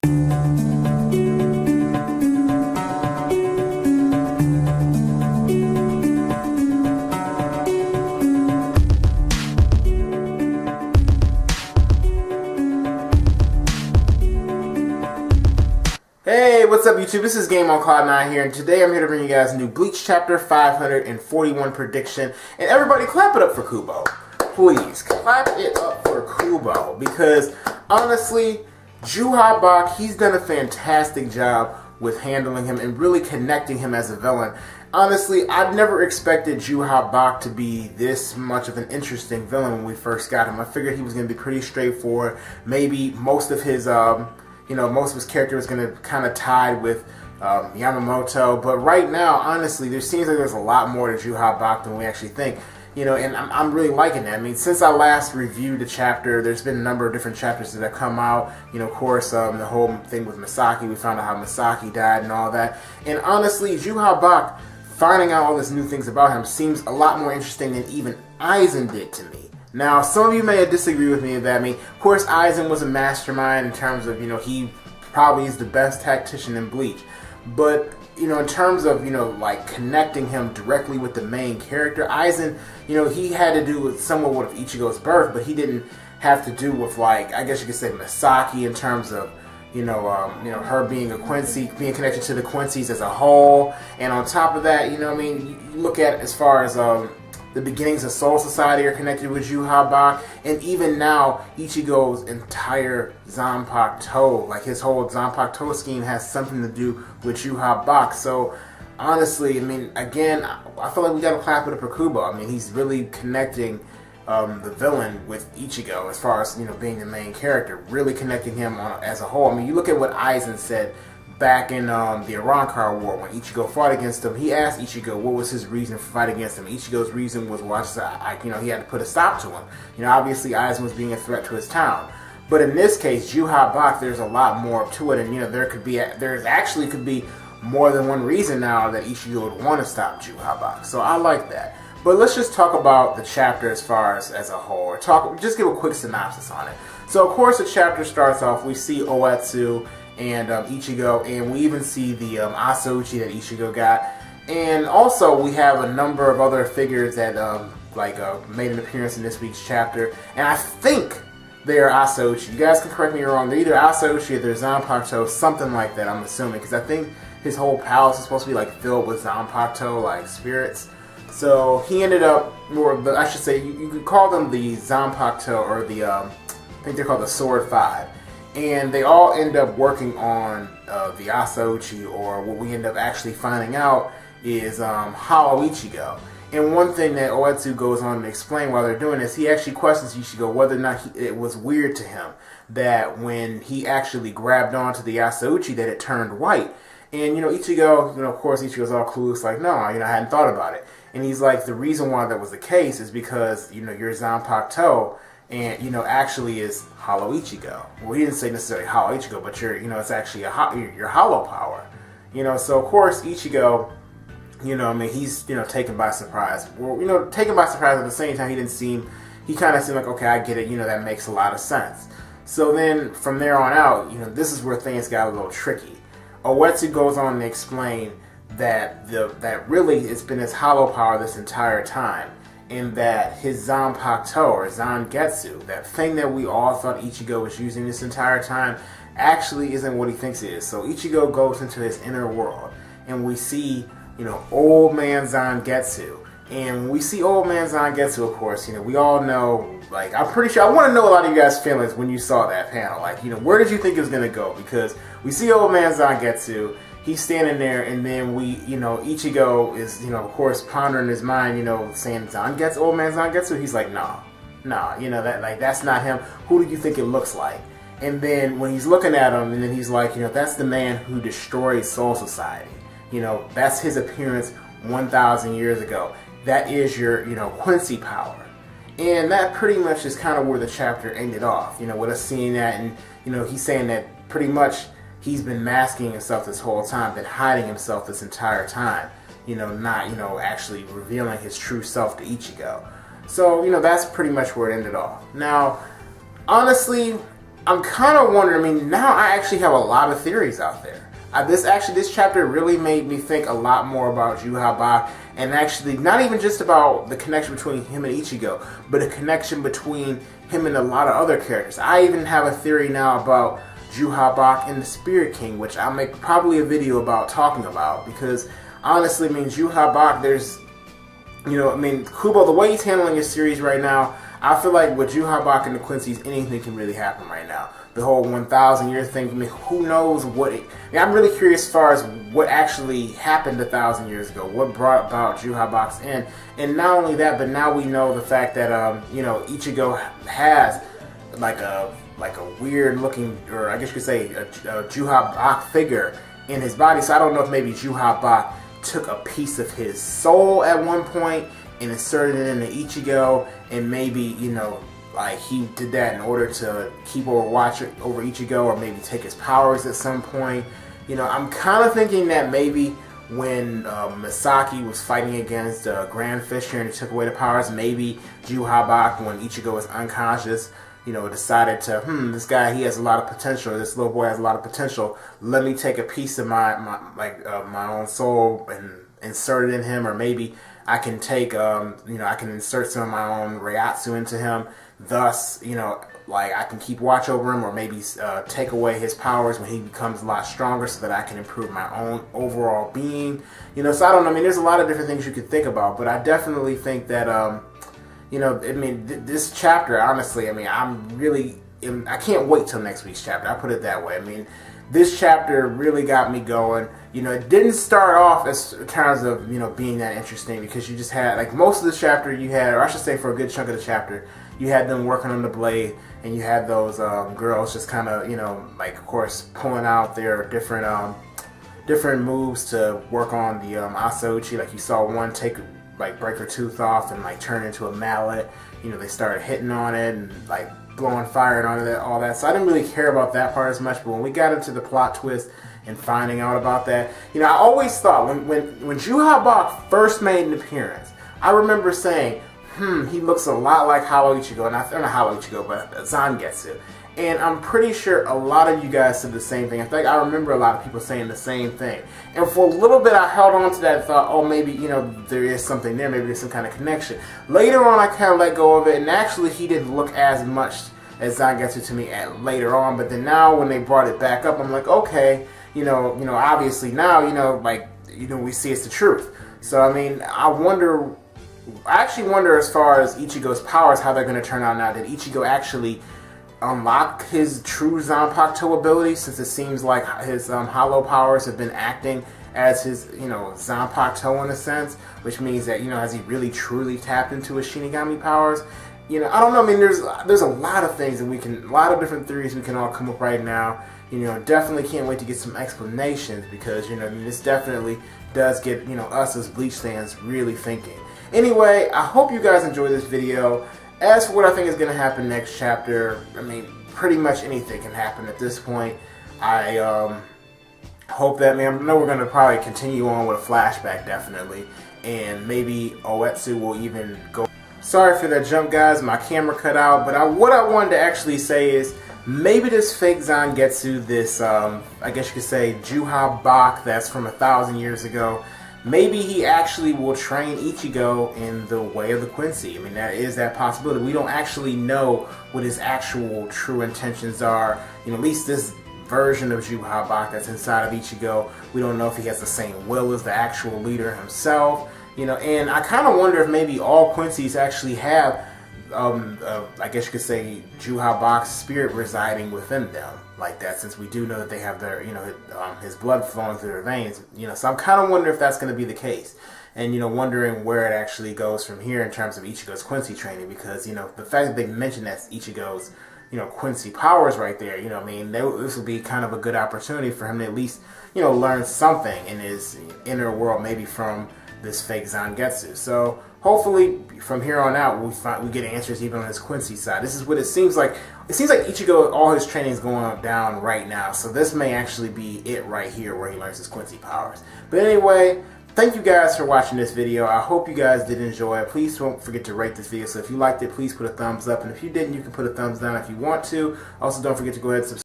Hey, what's up YouTube? This is Game on Cloud 9 here, and today I'm here to bring you guys a new Bleach chapter 541 prediction. And everybody clap it up for Kubo. Please, clap it up for Kubo, because honestly, Juha Bach, he's done a fantastic job with handling him and really connecting him as a villain. Honestly, I've never expected Juha Bach to be this much of an interesting villain when we first got him. I figured he was going to be pretty straightforward. Maybe most of his most of his character was going to kind of tied with Yamamoto, but right now, honestly, there seems like there's a lot more to Juha Bach than we actually think. And I'm really liking that. I mean, since I last reviewed the chapter, there's been a number of different chapters that have come out. Of course, the whole thing with Misaki, we found out how Misaki died and all that. And honestly, Juha Bach, finding out all these new things about him seems a lot more interesting than even Aizen did to me. Now, some of you may disagree with me about me. Of course, Aizen was a mastermind in terms of, he probably is the best tactician in Bleach. But, in terms of, like connecting him directly with the main character, Aizen, he had to do with somewhat with Ichigo's birth, but he didn't have to do with, like, I guess you could say Misaki in terms of, her being a Quincy, being connected to the Quincy's as a whole. And on top of that, you look at as far as, the beginnings of Soul Society are connected with Juha Bach, and even now, Ichigo's entire Zanpakuto, like his whole Zanpakuto scheme, has something to do with Juha Bach. So, honestly, I mean, again, I feel like we gotta clap it up for Kubo. I mean, he's really connecting the villain with Ichigo as far as being the main character, really connecting him as a whole. I mean, you look at what Aizen said back in the Arrancar War, when Ichigo fought against him. He asked Ichigo what was his reason for fighting against him. Ichigo's reason was, he had to put a stop to him. Obviously Aizen was being a threat to his town. But in this case, Juha Bach, there's a lot more to it, and there actually could be more than one reason now that Ichigo would want to stop Juha Bach. So I like that. But let's just talk about the chapter as far as a whole, or just give a quick synopsis on it. So of course the chapter starts off, we see Oetsu and Ichigo, and we even see the Asauchi that Ichigo got. And also we have a number of other figures that made an appearance in this week's chapter, and I think they are Asauchi. You guys can correct me if you're wrong. They're either Asauchi or they're Zanpakuto, something like that, I'm assuming, because I think his whole palace is supposed to be like filled with Zanpakuto like spirits. So he ended up, I should say, you could call them the Zanpakuto, or I think they're called the Sword Five. And they all end up working on the Asauchi, or what we end up actually finding out is Hollow Ichigo. And one thing that Oetsu goes on to explain while they're doing this, he actually questions Ichigo whether or not it was weird to him that when he actually grabbed onto the Asauchi that it turned white. And Ichigo, of course Ichigo's all clueless, like, no, I hadn't thought about it. And he's like, the reason why that was the case is because, you're Zanpakuto, and actually is Hollow Ichigo. Well, he didn't say necessarily Hollow Ichigo, but it's actually your Hollow power. So of course Ichigo, he's taken by surprise. Well, taken by surprise at the same time. He kind of seemed like, okay, I get it. That makes a lot of sense. So then from there on out, this is where things got a little tricky. Oetsu goes on to explain that really it's been his Hollow power this entire time. In that his Zanpakuto, or Zangetsu, that thing that we all thought Ichigo was using this entire time, actually isn't what he thinks it is. So Ichigo goes into his inner world, and we see, old man Zangetsu. And when we see old man Zangetsu, of course, we all know, like, I'm pretty sure, I want to know a lot of you guys' feelings when you saw that panel. Like, where did you think it was going to go? Because we see old man Zangetsu, he's standing there, and then Ichigo is, of course, pondering his mind, saying, Zangetsu, old man Zangetsu? He's like, no, that's not him. Who do you think it looks like? And then when he's looking at him, and then he's like, that's the man who destroyed Soul Society. That's his appearance 1,000 years ago. That is your, Quincy power. And that pretty much is kind of where the chapter ended off, with us seeing that, and, he's saying that pretty much he's been masking himself this whole time, been hiding himself this entire time, not, actually revealing his true self to Ichigo. So, that's pretty much where it ended off. Now, honestly, I'm kind of wondering, I mean, now I actually have a lot of theories out there. This chapter really made me think a lot more about Juha Bach, and actually not even just about the connection between him and Ichigo, but a connection between him and a lot of other characters. I even have a theory now about Juha Bach and the Spirit King, which I'll make probably a video about talking about, because honestly, I mean, Juha Bach, there's, you know, I mean, Kubo, the way he's handling his series right now, I feel like with Juha Bach and the Quincy's, anything can really happen right now. The whole 1,000 year thing, I mean, who knows what it... I mean, I'm really curious as far as what actually happened 1,000 years ago, what brought about Juha Bach's end. And not only that, but now we know the fact that, you know, Ichigo has like a weird looking, or I guess you could say, a Juha Bach figure in his body. So I don't know if maybe Juha Bach took a piece of his soul at one point and inserted it into Ichigo, and maybe, you know, like he did that in order to keep watch over Ichigo, or maybe take his powers at some point. You know, I'm kind of thinking that maybe when Misaki was fighting against Grand Fisher and he took away the powers, maybe Juha Bach, when Ichigo was unconscious, you know, decided to, this guy, he has a lot of potential, this little boy has a lot of potential, let me take a piece of my own soul and insert it in him, or maybe I can take, you know, I can insert some of my own reiatsu into him, thus, you know, like I can keep watch over him, or maybe take away his powers when he becomes a lot stronger so that I can improve my own overall being, you know. So I don't know, I mean, there's a lot of different things you could think about, but I definitely think that, you know, I mean, this chapter, honestly, I mean, I can't wait till next week's chapter. I put it that way. I mean, this chapter really got me going. You know, it didn't start off as in terms of, you know, being that interesting, because you just had, like, most of the chapter you had, or I should say for a good chunk of the chapter, you had them working on the blade, and you had those girls just kind of, you know, like, of course, pulling out their different moves to work on the Asauchi. Like, you saw one break her tooth off and like turn into a mallet. You know, they started hitting on it and like blowing fire and all that. So I didn't really care about that part as much. But when we got into the plot twist and finding out about that, you know, I always thought when Juha Bach first made an appearance, I remember saying, he looks a lot like Hollow Ichigo, not Hollow Ichigo, but Zangetsu. And I'm pretty sure a lot of you guys said the same thing. In fact, I remember a lot of people saying the same thing. And for a little bit, I held on to that and thought, oh, maybe, you know, there is something there. Maybe there's some kind of connection. Later on, I kind of let go of it. And actually, he didn't look as much as Zangetsu to me later on. But then now, when they brought it back up, I'm like, okay, you know, obviously now, you know, like, you know, we see it's the truth. So, I mean, I actually wonder as far as Ichigo's powers, how they're going to turn out now. Did Ichigo actually unlock his true Zanpakuto ability, since it seems like his hollow powers have been acting as his, you know, Zanpakuto in a sense, which means that, you know, has he really truly tapped into his Shinigami powers? You know, I don't know. I mean, there's a lot of things, and a lot of different theories we can all come up right now. You know, definitely can't wait to get some explanations, because, you know, I mean, this definitely does get, you know, us as Bleach fans really thinking. Anyway, I hope you guys enjoyed this video. As for what I think is going to happen next chapter, I mean, pretty much anything can happen at this point. I hope that, I know we're going to probably continue on with a flashback, definitely. And maybe Oetsu will even go. Sorry for that jump, guys. My camera cut out. But what I wanted to actually say is, maybe this fake Zangetsu, this, I guess you could say, Juha Bach that's from 1,000 years ago, maybe he actually will train Ichigo in the way of the Quincy. I mean, that is that possibility. We don't actually know what his actual true intentions are. You know, at least this version of Juha Bach that's inside of Ichigo, we don't know if he has the same will as the actual leader himself. You know, and I kind of wonder if maybe all Quincy's actually have, I guess you could say, Juha Bach's spirit residing within them, like that, since we do know that they have their, you know, his blood flowing through their veins, you know. So I'm kind of wondering if that's going to be the case, and, you know, wondering where it actually goes from here in terms of Ichigo's Quincy training, because, you know, the fact that they mentioned that's Ichigo's, you know, Quincy powers right there, you know, I mean, this will be kind of a good opportunity for him to at least, you know, learn something in his inner world, maybe from this fake Zangetsu. So hopefully from here on out we get answers even on his Quincy side. This is what it seems like. It seems like Ichigo, all his training is going down right now. So this may actually be it right here where he learns his Quincy powers. But anyway, thank you guys for watching this video. I hope you guys did enjoy it. Please don't forget to rate this video. So if you liked it, please put a thumbs up. And if you didn't, you can put a thumbs down if you want to. Also, don't forget to go ahead and subscribe.